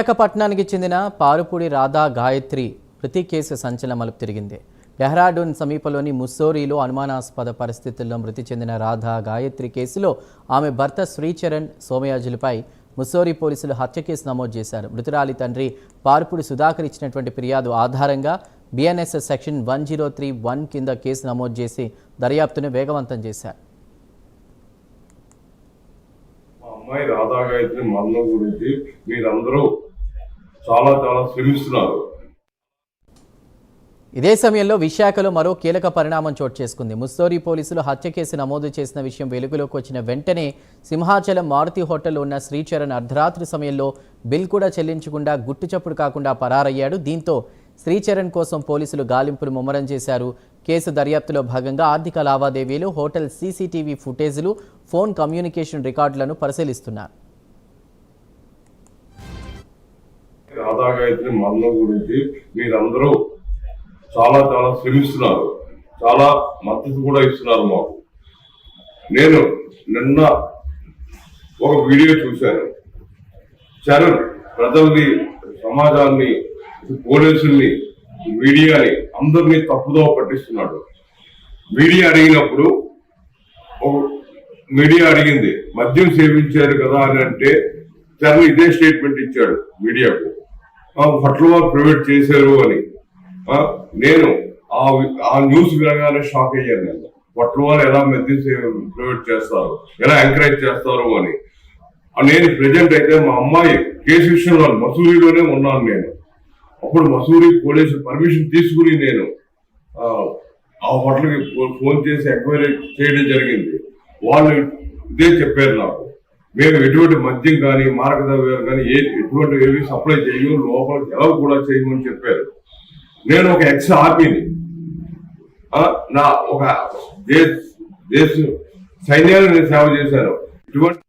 విశాఖపట్నానికి చెందిన పారుపూడి రాధా గాయత్రి మృతి కేసు సంచలనం మలుపు తిరిగింది. డెహ్రాడూన్ సమీపంలోని ముస్సోరీలో అనుమానాస్పద పరిస్థితుల్లో మృతి చెందిన రాధా గాయత్రి కేసులో ఆమె భర్త శ్రీచరణ్ సోమయాజులపై ముస్సోరీ పోలీసులు హత్య కేసు నమోదు చేశారు. మృతురాలి పారుపూడి సుధాకర్ ఇచ్చినటువంటి ఫిర్యాదు ఆధారంగా బిఎన్ఎస్ఎస్ సెక్షన్ 1031 కింద కేసు నమోదు చేసి దర్యాప్తును వేగవంతం చేశారు. అమ్మాయి రాధా గాయత్రి మరణం గురించి మీరందరూ చాలా శ్రమిస్తున్నారు. ఇదే సమయంలో విశాఖలో మరో కీలక పరిణామం చోటు చేసుకుంది. ముస్సోరీ పోలీసులు హత్య కేసు నమోదు చేసిన విషయం వెలుగులోకి వచ్చిన వెంటనే సింహాచలం మారుతి హోటల్లో ఉన్న శ్రీచరణ్ అర్ధరాత్రి సమయంలో బిల్ కూడా చెల్లించకుండా గుట్టుచప్పుడు కాకుండా పరారయ్యాడు. దీంతో శ్రీచరణ్ కోసం పోలీసులు గాలింపులు ముమ్మరం చేశారు. కేసు దర్యాప్తులో భాగంగా ఆర్థిక లావాదేవీలు, హోటల్ సీసీటీవీ ఫుటేజీలు, ఫోన్ కమ్యూనికేషన్ రికార్డులను పరిశీలిస్తున్నారు. రాధా గాయత్రి మరణం గురించి మీరందరూ చాలా శ్రమిస్తున్నారు, చాలా మద్దతు కూడా ఇస్తున్నారు మాకు. నేను నిన్న ఒక వీడియో చూశాను. చరణ్ ప్రజల్ని, సమాజాన్ని, పోలీసుల్ని, మీడియాని అందరినీ తప్పుదోవ పట్టిస్తున్నాడు. మీడియా అడిగింది మద్యం సేవించారు కదా అని అంటే చరణ్ ఇదే స్టేట్మెంట్ ఇచ్చాడు మీడియాకు, హోటల్ ప్రైవేట్ చేశారు అని. నేను ఆ న్యూస్ వినగానే షాక్ అయ్యాను. నేను హోటల్ వాళ్ళు ఎలా మద్యం ప్రైవేట్ చేస్తారు, ఎలా ఎంకరేజ్ చేస్తారు అని. నేను ప్రెజెంట్ అయితే మా అమ్మాయి కేసు విషయంలో మసూరిలోనే ఉన్నాను. నేను అప్పుడు మసూరి పోలీసు పర్మిషన్ తీసుకుని నేను ఆ హోటల్కి ఫోన్ చేసి ఎంక్వైరీ చేయడం జరిగింది. వాళ్ళు ఇదే చెప్పారు నాకు, మేము ఎటువంటి మద్యం కానీ మార్గద్రవ్యాలు కానీ ఎటువంటి ఏవి సప్లై చేయము, లోపలికి ఎలా కూడా చేయమని చెప్పారు. నేను ఒక ఎక్స్ ఆర్మీని, నా ఒక దేశ సైన్యాన్ని నేను సేవ చేశాను. ఇటువంటి